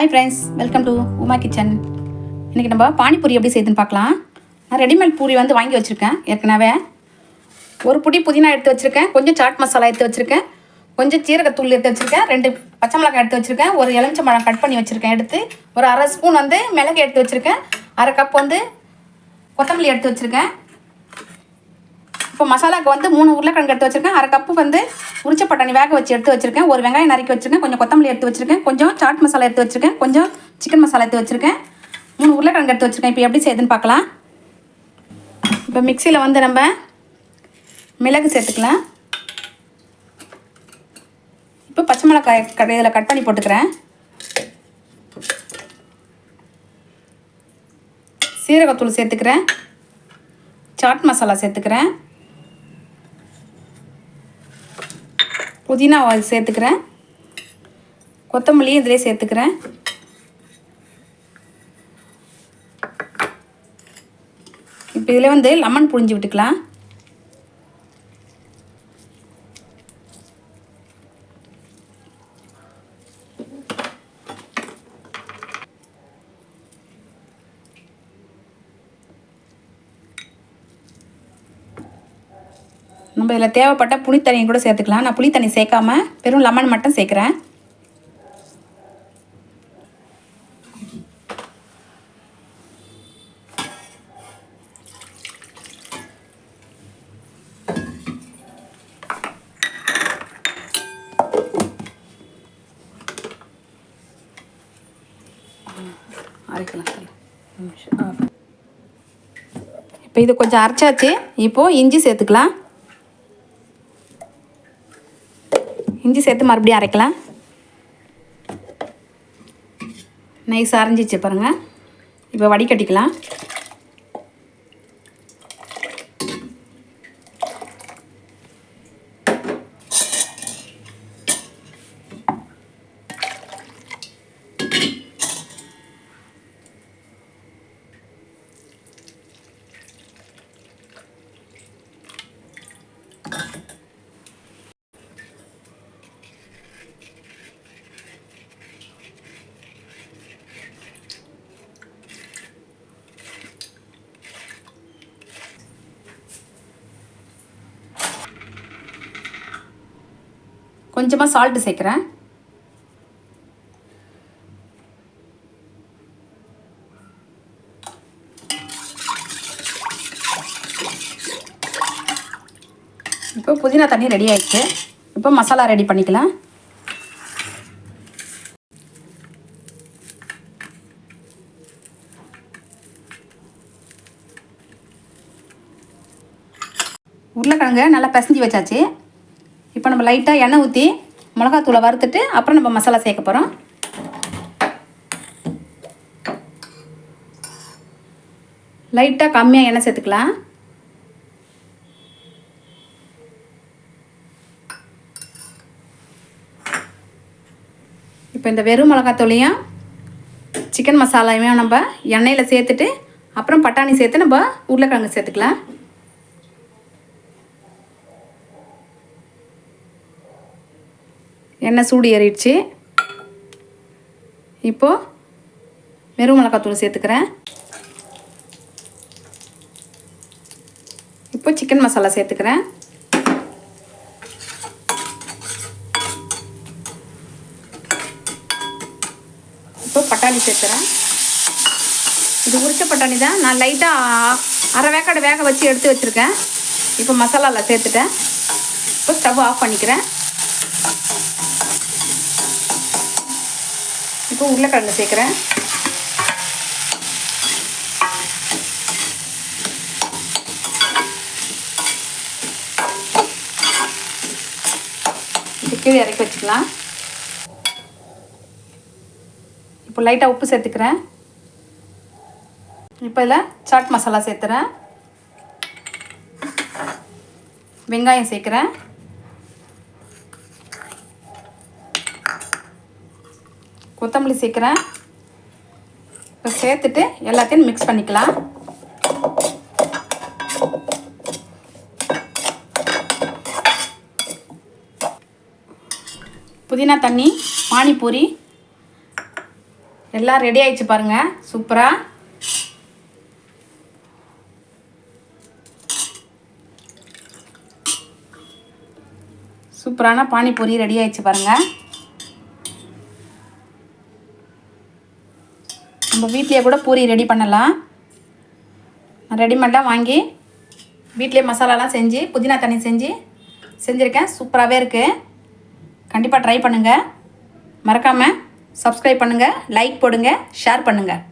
Hi friends, welcome to Uma kitchen. இன்றைக்கி நம்ம பானிபூரி எப்படி செய்யுதுன்னு பார்க்கலாம். நான் ரெடிமேட் பூரி வாங்கி வச்சுருக்கேன். ஏற்கனவே ஒரு புடி புதினா எடுத்து வச்சுருக்கேன், கொஞ்சம் சாட் மசாலா எடுத்து வச்சுருக்கேன், கொஞ்சம் சீரகத்தூள் எடுத்து வச்சுருக்கேன், 2 பச்சை மிளகாய் எடுத்து வச்சுருக்கேன், ஒரு எலுமிச்சம்பழம் கட் பண்ணி வச்சுருக்கேன், எடுத்து ஒரு அரை ஸ்பூன் மிளகு எடுத்து வச்சுருக்கேன், அரை கப் கொத்தமல்லி எடுத்து வச்சுருக்கேன். இப்போ மசாலாவுக்கு 3 உருளைக்கிழங்கு எடுத்து வச்சுருக்கேன், அரை கப்பு உரிச்ச பட்டாணி வேக வச்சு எடுத்து வச்சுருக்கேன், ஒரு வெங்காயம் நறுக்கி வச்சுருக்கேன், கொஞ்சம் கொத்தமல்லி எடுத்து வச்சுருக்கேன், கொஞ்சம் சாட் மசாலா எடுத்து வச்சுருக்கேன், கொஞ்சம் சிக்கன் மசாலா எடுத்து வச்சுருக்கேன், 3 உருளைக்கிழங்கு எடுத்து வச்சுருக்கேன். இப்போ எப்படி செய்யுதுன்னு பார்க்கலாம். இப்போ மிக்சியில் நம்ம மிளகு சேர்த்துக்கலாம். இப்போ பச்சை மிளகாய் இதில் கட் பண்ணி போட்டுக்கிறேன். சீரகத்தூள் சேர்த்துக்கிறேன், சாட் மசாலா சேர்த்துக்கிறேன், புதினா சேர்த்துக்கிறேன், கொத்தமல்லியும் இதிலே சேர்த்துக்கிறேன். இப்போ இதில் லெமன் புழிஞ்சு விட்டுக்கலாம். நம்ம இதில் தேவைப்பட்ட புளித்தண்ணியும் கூட சேர்த்துக்கலாம். நான் புளித்தண்ணி சேர்க்காம வெறும் லெமன் மட்டும் சேர்க்குறேன். இப்போ இது கொஞ்சம் அரைச்சாச்சு. இப்போது இஞ்சி சேர்த்துக்கலாம். இஞ்சி சேர்த்து மறுபடியும் அரைக்கலாம். நைஸ் அரைஞ்சிச்சு பாருங்கள். இப்போ வடிகட்டிக்கலாம். கொஞ்சமாக சால்ட்டு சேர்க்குறேன். இப்போ புதினா தண்ணி ரெடி ஆயிடுச்சு. இப்போ மசாலா ரெடி பண்ணிக்கலாம். உருளைக்கிழங்கு நல்லா பிசைஞ்சு வச்சாச்சு. இப்போ நம்ம லைட்டாக எண்ணெய் ஊற்றி மிளகாத்தூளை வறுத்துட்டு அப்புறம் நம்ம மசாலா சேர்க்க போகிறோம். லைட்டாக கம்மியாக எண்ணெய் சேர்த்துக்கலாம். இப்போ இந்த வெறும் மிளகாத்தூளையும் சிக்கன் மசாலாவையும் நம்ம எண்ணெயில் சேர்த்துட்டு அப்புறம் பட்டாணி சேர்த்து நம்ம உருளைக்கிழங்கு சேர்த்துக்கலாம். எண்ணெய் சூடு ஏறிடுச்சு. இப்போது வெறும் மிளகாத்தூள் சேர்த்துக்கிறேன். இப்போ சிக்கன் மசாலா சேர்த்துக்கிறேன். இப்போ பட்டாணி சேர்த்துறேன். இது உரிச்ச பட்டாணி தான். நான் லைட்டாக அரை வேக்காடு வேக வச்சு எடுத்து வச்சுருக்கேன். இப்போ மசாலாவில் சேர்த்துட்டேன். இப்போ ஸ்டவ் ஆஃப் பண்ணிக்கிறேன். இப்போ உருளைக்கிழங்கு சேர்க்குறேன். இது கீழே இறக்கி வச்சுக்கலாம். இப்போ லைட்டாக உப்பு சேர்த்துக்கிறேன். இப்போ இதில் சாட் மசாலா சேர்த்துறேன். வெங்காயம் சேர்க்குறேன். கொத்தமல்லி சேர்க்குறேன். இப்போ சேர்த்துட்டு எல்லாத்தையும் மிக்ஸ் பண்ணிக்கலாம். புதினா தண்ணி பானிபூரி எல்லாம் ரெடி ஆயிடுச்சு பாருங்கள். சூப்பராக சூப்பரான பானிபூரி ரெடி ஆயிடுச்சு பாருங்கள். நம்ம வீட்லேயே கூட பூரி ரெடி பண்ணலாம். ரெடிமேடாக வாங்கி வீட்லேயே மசாலாலாம் செஞ்சு புதினா தண்ணி செஞ்சுருக்கேன். சூப்பராகவே இருக்குது. கண்டிப்பாக ட்ரை பண்ணுங்கள். மறக்காமல் சப்ஸ்கிரைப் பண்ணுங்கள், லைக் போடுங்க, ஷேர் பண்ணுங்கள்.